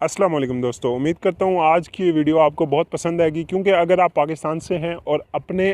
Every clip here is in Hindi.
अस्सलाम वालेकुम दोस्तों, उम्मीद करता हूँ आज की ये वीडियो आपको बहुत पसंद आएगी, क्योंकि अगर आप पाकिस्तान से हैं और अपने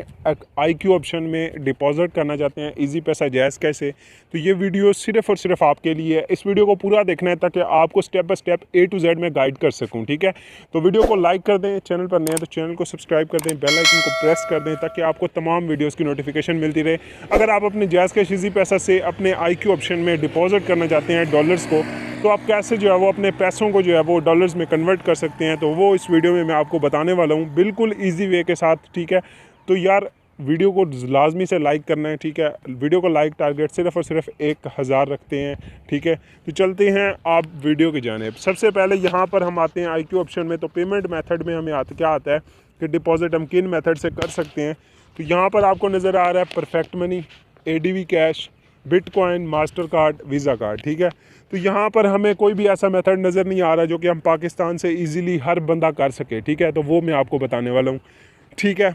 IQ ऑप्शन में डिपॉजिट करना चाहते हैं इजी पैसा जैज़ कैसे, तो ये वीडियो सिर्फ़ और सिर्फ आपके लिए है। इस वीडियो को पूरा देखना है ताकि आपको step by step A to Z में गाइड कर सकूँ, ठीक है। तो वीडियो को लाइक कर दें, चैनल पर नए हैं तो चैनल को सब्सक्राइब कर दें, बेल आइकन को प्रेस कर दें ताकि आपको तमाम वीडियोज़ की नोटिफिकेशन मिलती रहे। अगर आप अपने जैज़ कैश इजी पैसा से अपने IQ ऑप्शन में डिपॉजिट करना चाहते हैं डॉलर्स को, तो आप कैसे जो है वो अपने पैसों को जो है वो डॉलर्स में कन्वर्ट कर सकते हैं, तो वो इस वीडियो में मैं आपको बताने वाला हूँ बिल्कुल इजी वे के साथ, ठीक है। तो यार वीडियो को लाजमी से लाइक करना है, ठीक है। वीडियो को लाइक टारगेट सिर्फ़ और सिर्फ 1000 रखते हैं, ठीक है। तो चलते हैं आप वीडियो की जानिब। सबसे पहले यहाँ पर हम आते हैं IQ ऑप्शन में। तो पेमेंट मेथड में हमें क्या आता है कि डिपॉजिट हम किन मेथड से कर सकते हैं। तो यहाँ पर आपको नज़र आ रहा है perfect money, ADV cash, bitcoin, master card, visa card, ठीक है। तो यहाँ पर हमें कोई भी ऐसा मेथड नज़र नहीं आ रहा जो कि हम पाकिस्तान से इजीली हर बंदा कर सके, ठीक है। तो वो मैं आपको बताने वाला हूँ, ठीक है।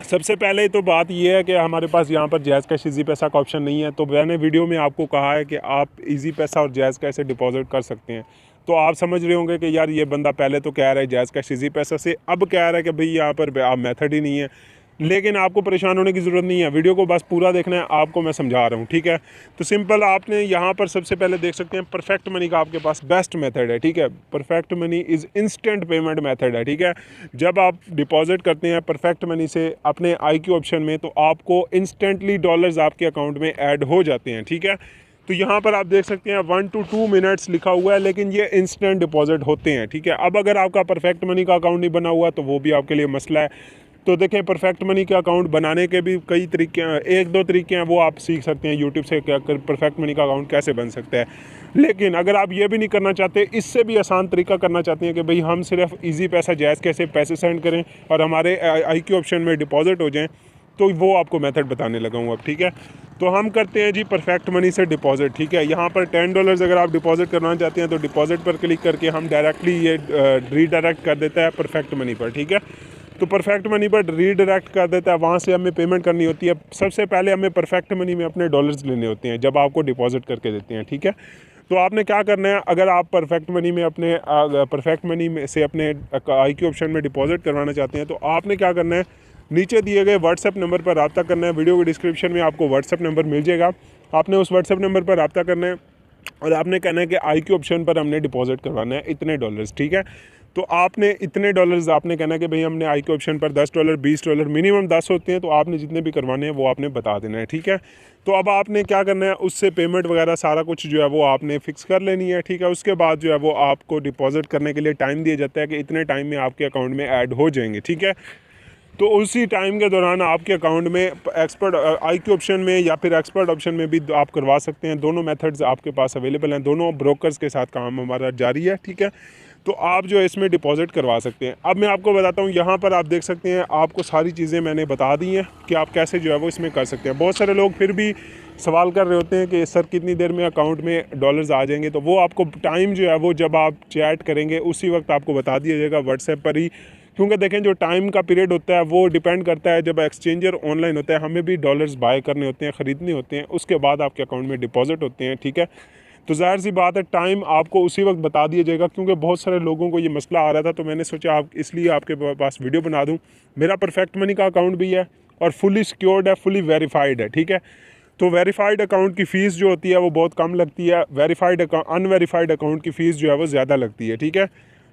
सबसे पहले तो बात ये है कि हमारे पास यहाँ पर जैज़ कैश इजी पैसा का ऑप्शन नहीं है। तो मैंने वीडियो में आपको कहा है कि आप इजी पैसा और जैज़ कैश से डिपॉजिट कर सकते हैं। तो आप समझ रहे होंगे कि यार ये बंदा पहले तो कह रहा है जैज़ कैश इजी पैसा से, अब कह रहा है कि भाई यहाँ पर आप मेथड ही नहीं है। लेकिन आपको परेशान होने की ज़रूरत नहीं है, वीडियो को बस पूरा देखना है, आपको मैं समझा रहा हूँ, ठीक है। तो सिंपल आपने यहाँ पर सबसे पहले देख सकते हैं परफेक्ट मनी का आपके पास बेस्ट मेथड है, ठीक है। Perfect money is instant payment method है, ठीक है। जब आप डिपॉजिट करते हैं परफेक्ट मनी से अपने IQ ऑप्शन में, तो आपको इंस्टेंटली डॉलर्स आपके अकाउंट में ऐड हो जाते हैं, ठीक है। तो यहाँ पर आप देख सकते हैं 1 to 2 मिनट्स लिखा हुआ है, लेकिन ये इंस्टेंट डिपॉजिट होते हैं, ठीक है। अब अगर आपका परफेक्ट मनी का अकाउंट नहीं बना हुआ तो वो भी आपके लिए मसला है। तो देखें, परफेक्ट मनी के अकाउंट बनाने के भी कई तरीके हैं, 1-2 तरीके हैं, वो आप सीख सकते हैं यूट्यूब से क्या कर परफेक्ट मनी का अकाउंट कैसे बन सकता है। लेकिन अगर आप ये भी नहीं करना चाहते, इससे भी आसान तरीका करना चाहते हैं कि भाई हम सिर्फ इजी पैसा जैज़ कैसे पैसे सेंड करें और हमारे IQ ऑप्शन में डिपॉजिट हो जाएं, तो वो आपको मेथड बताने लगा हूँ अब, ठीक है। तो हम करते हैं जी परफेक्ट मनी से डिपॉजिट, ठीक है। यहाँ पर $10 अगर आप डिपॉजिट करवाना चाहते हैं तो डिपॉजिट पर क्लिक करके हम डायरेक्टली ये रीडायरेक्ट कर देता है परफेक्ट मनी पर, ठीक है। तो परफेक्ट मनी पर रीडायरेक्ट कर देता है, वहाँ से हमें पेमेंट करनी होती है। सबसे पहले हमें परफेक्ट मनी में अपने डॉलर्स लेने होते हैं जब आपको डिपॉजिट करके देते हैं, ठीक है। तो आपने क्या करना है, अगर आप परफेक्ट मनी में अपने परफेक्ट मनी में से अपने IQ ऑप्शन में डिपॉजिट करवाना चाहते हैं, तो आपने क्या करना है, नीचे दिए गए व्हाट्सएप नंबर पर रब्ता करना है। वीडियो के डिस्क्रिप्शन में आपको व्हाट्सएप नंबर मिल जाएगा, आपने उस व्हाट्सएप नंबर पर रब्ता करना है और आपने कहना है कि IQ ऑप्शन पर हमने डिपॉजिट करवाना है इतने डॉलर्स, ठीक है। तो आपने इतने डॉलर्स आपने कहना है कि भाई हमने IQ ऑप्शन पर $10, $20, मिनिमम 10 होते हैं, तो आपने जितने भी करवाने हैं वो आपने बता देना है, ठीक है। तो अब आपने क्या करना है, उससे पेमेंट वगैरह सारा कुछ जो है वो आपने फ़िक्स कर लेनी है, ठीक है। उसके बाद जो है वो आपको डिपॉजिट करने के लिए टाइम दिया जाता है कि इतने टाइम में आपके अकाउंट में ऐड हो जाएंगे, ठीक है। तो उसी टाइम के दौरान आपके अकाउंट में एक्सपर्ट IQ ऑप्शन में या फिर एक्सपर्ट ऑप्शन में भी आप करवा सकते हैं। दोनों मेथड्स आपके पास अवेलेबल हैं, दोनों ब्रोकर्स के साथ काम हमारा जारी है, ठीक है। तो आप जो है इसमें डिपॉजिट करवा सकते हैं। अब मैं आपको बताता हूँ, यहाँ पर आप देख सकते हैं आपको सारी चीज़ें मैंने बता दी हैं कि आप कैसे जो है वो इसमें कर सकते हैं। बहुत सारे लोग फिर भी सवाल कर रहे होते हैं कि सर कितनी देर में अकाउंट में डॉलर्स आ जाएंगे। तो वो आपको टाइम जो है वो जब आप चैट करेंगे उसी वक्त आपको बता दिया जाएगा व्हाट्सएप पर ही, क्योंकि देखें जो टाइम का पीरियड होता है वो डिपेंड करता है, जब एक्सचेंजर ऑनलाइन होता है हमें भी डॉलर्स बाय करने होते हैं, ख़रीदने होते हैं, उसके बाद आपके अकाउंट में डिपॉजिट होते हैं, ठीक है। तो ज़ाहिर सी बात है टाइम आपको उसी वक्त बता दिया जाएगा, क्योंकि बहुत सारे लोगों को ये मसला आ रहा था, तो मैंने सोचा आप इसलिए आपके पास वीडियो बना दूँ। मेरा परफेक्ट मनी का अकाउंट भी है और फुली सिक्योर्ड है, फुली वेरीफाइड है, ठीक है। तो वेरीफाइड अकाउंट की फ़ीस जो होती है वो बहुत कम लगती है, अनवेरीफाइड अकाउंट की फ़ीस जो है वो ज़्यादा लगती है, ठीक है।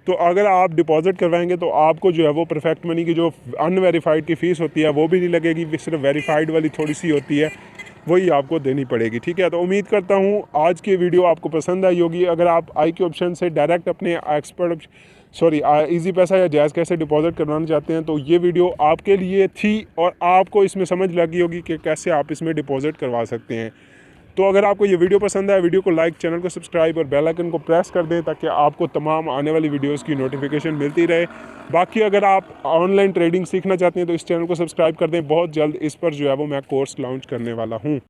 तो अगर आप डिपॉजिट करवाएंगे तो आपको जो है वो परफेक्ट मनी की जो अनवेरीफाइड की फ़ीस होती है वो भी नहीं लगेगी, सिर्फ वेरीफाइड वाली थोड़ी सी होती है, वही आपको देनी पड़ेगी, ठीक है। तो उम्मीद करता हूँ आज की वीडियो आपको पसंद आई होगी। अगर आप IQ ऑप्शन से डायरेक्ट अपने इजी पैसा या जैज़ कैसे डिपॉजिट करवाना चाहते हैं, तो ये वीडियो आपके लिए थी और आपको इसमें समझ लगी होगी कि कैसे आप इसमें डिपॉजिट करवा सकते हैं। तो अगर आपको ये वीडियो पसंद है, वीडियो को लाइक, चैनल को सब्सक्राइब और बेल आइकन को प्रेस कर दें ताकि आपको तमाम आने वाली वीडियोस की नोटिफिकेशन मिलती रहे। बाकी अगर आप ऑनलाइन ट्रेडिंग सीखना चाहते हैं तो इस चैनल को सब्सक्राइब कर दें, बहुत जल्द इस पर जो है वो मैं कोर्स लॉन्च करने वाला हूँ।